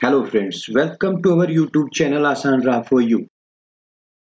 Hello friends, welcome to our YouTube channel Asan Ra for you.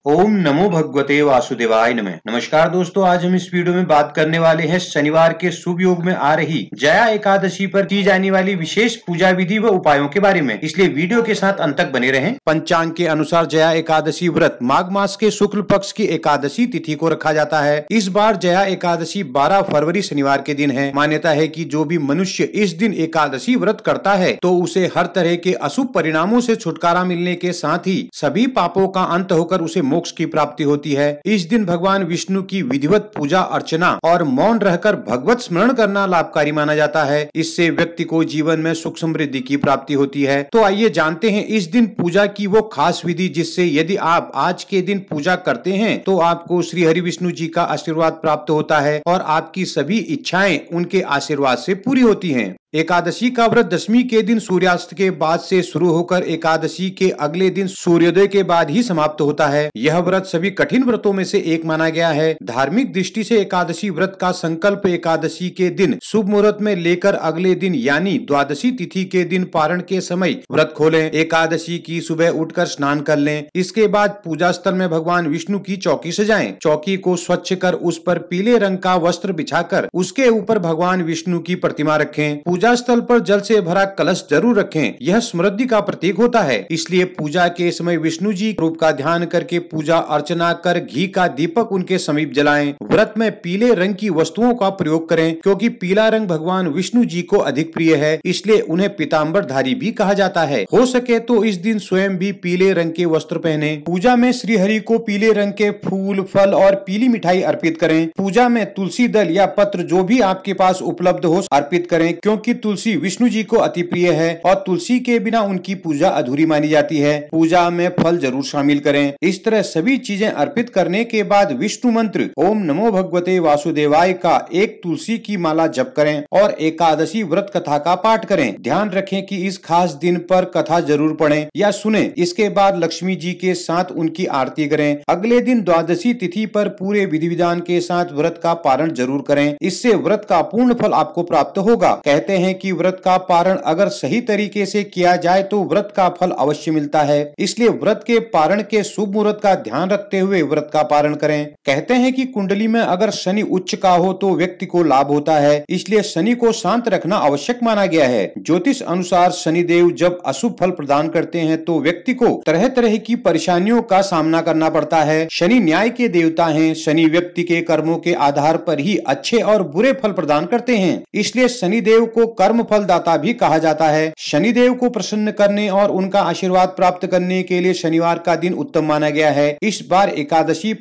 ओम नमो भगवते वासुदेवाय नमः। नमस्कार दोस्तों, आज हम इस वीडियो में बात करने वाले हैं शनिवार के शुभ योग में आ रही जया एकादशी पर की जाने वाली विशेष पूजा विधि व उपायों के बारे में, इसलिए वीडियो के साथ अंत तक बने रहें। पंचांग के अनुसार जया एकादशी व्रत माघ मास के शुक्ल पक्ष की एकादशी तिथि को रखा जाता है। इस बार जया एकादशी 12 फरवरी शनिवार के दिन है। मान्यता है कि जो भी मनुष्य इस दिन एकादशी व्रत करता है तो उसे हर तरह के अशुभ परिणामों से छुटकारा मिलने के साथ ही सभी पापों का अंत होकर उसे मोक्ष की प्राप्ति होती है। इस दिन भगवान विष्णु की विधिवत पूजा अर्चना और मौन रहकर भगवत स्मरण करना लाभकारी माना जाता है। इससे व्यक्ति को जीवन में सुख समृद्धि की प्राप्ति होती है। तो आइए जानते हैं इस दिन पूजा की वो खास विधि जिससे यदि आप आज के दिन पूजा करते हैं तो आपको श्री हरि विष्णु जी का आशीर्वाद प्राप्त होता है और आपकी सभी इच्छाएं उनके आशीर्वाद से पूरी होती हैं। एकादशी का व्रत दशमी के दिन सूर्यास्त के बाद से शुरू होकर एकादशी के अगले दिन सूर्योदय के बाद ही समाप्त होता है। यह व्रत सभी कठिन व्रतों में से एक माना गया है। धार्मिक दृष्टि से एकादशी व्रत का संकल्प एकादशी के दिन शुभ मुहूर्त में लेकर अगले दिन यानी द्वादशी तिथि के दिन पारण के समय व्रत खोलें। एकादशी की सुबह उठकर स्नान कर लें। इसके बाद पूजा स्थल में भगवान विष्णु की चौकी सजाएं। चौकी को स्वच्छ कर उस पर पीले रंग का वस्त्र बिछाकर उसके ऊपर भगवान विष्णु की प्रतिमा रखें। पूजा स्थल पर जल से भरा कलश जरूर रखें। यह समृद्धि का प्रतीक होता है, इसलिए पूजा के समय विष्णु जी रूप का ध्यान करके पूजा अर्चना कर घी का दीपक उनके समीप जलाएं। व्रत में पीले रंग की वस्तुओं का प्रयोग करें क्योंकि पीला रंग भगवान विष्णु जी को अधिक प्रिय है, इसलिए उन्हें पीताम्बरधारी भी कहा जाता है। हो सके तो इस दिन स्वयं भी पीले रंग के वस्त्र पहने। पूजा में श्री हरि को पीले रंग के फूल, फल और पीली मिठाई अर्पित करें। पूजा में तुलसी दल या पत्र जो भी आपके पास उपलब्ध हो अर्पित करें क्योंकि तुलसी विष्णु जी को अति प्रिय है और तुलसी के बिना उनकी पूजा अधूरी मानी जाती है। पूजा में फल जरूर शामिल करें। इस तरह सभी चीजें अर्पित करने के बाद विष्णु मंत्र ओम नमो भगवते वासुदेवाय का एक तुलसी की माला जप करें और एकादशी व्रत कथा का पाठ करें। ध्यान रखें कि इस खास दिन पर कथा जरूर पढ़ें या सुनें। इसके बाद लक्ष्मी जी के साथ उनकी आरती करें। अगले दिन द्वादशी तिथि पर पूरे विधि विधान के साथ व्रत का पारण जरूर करें। इससे व्रत का पूर्ण फल आपको प्राप्त होगा। कहते हैं कि व्रत का पारण अगर सही तरीके से किया जाए तो व्रत का फल अवश्य मिलता है, इसलिए व्रत के पारण के शुभ मुहूर्त का ध्यान रखते हुए व्रत का पारण करें। कहते हैं कि कुंडली में अगर शनि उच्च का हो तो व्यक्ति को लाभ होता है, इसलिए शनि को शांत रखना आवश्यक माना गया है। ज्योतिष अनुसार शनि देव जब अशुभ फल प्रदान करते हैं तो व्यक्ति को तरह तरह की परेशानियों का सामना करना पड़ता है। शनि न्याय के देवता हैं। शनि व्यक्ति के कर्मों के आधार पर ही अच्छे और बुरे फल प्रदान करते हैं, इसलिए शनि देव को कर्म फलदाता भी कहा जाता है। शनिदेव को प्रसन्न करने और उनका आशीर्वाद प्राप्त करने के लिए शनिवार का दिन उत्तम माना गया है। इस बार एकादशी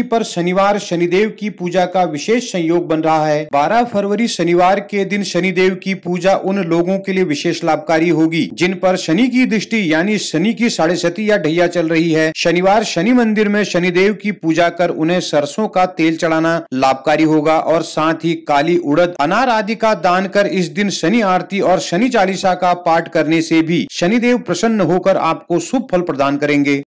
पर शनिवार शनिदेव की पूजा का विशेष संयोग बन रहा है। 12 फरवरी शनिवार के दिन शनिदेव की पूजा उन लोगों के लिए विशेष लाभकारी होगी जिन पर शनि की दृष्टि यानी शनि की साढ़े सती या ढैया चल रही है। शनिवार शनि मंदिर में शनिदेव की पूजा कर उन्हें सरसों का तेल चढ़ाना लाभकारी होगा और साथ ही काली उड़द, अनार आदि का दान कर इस दिन शनि आरती और शनि चालीसा का पाठ करने से भी शनिदेव प्रसन्न होकर आपको शुभ फल प्रदान करेंगे।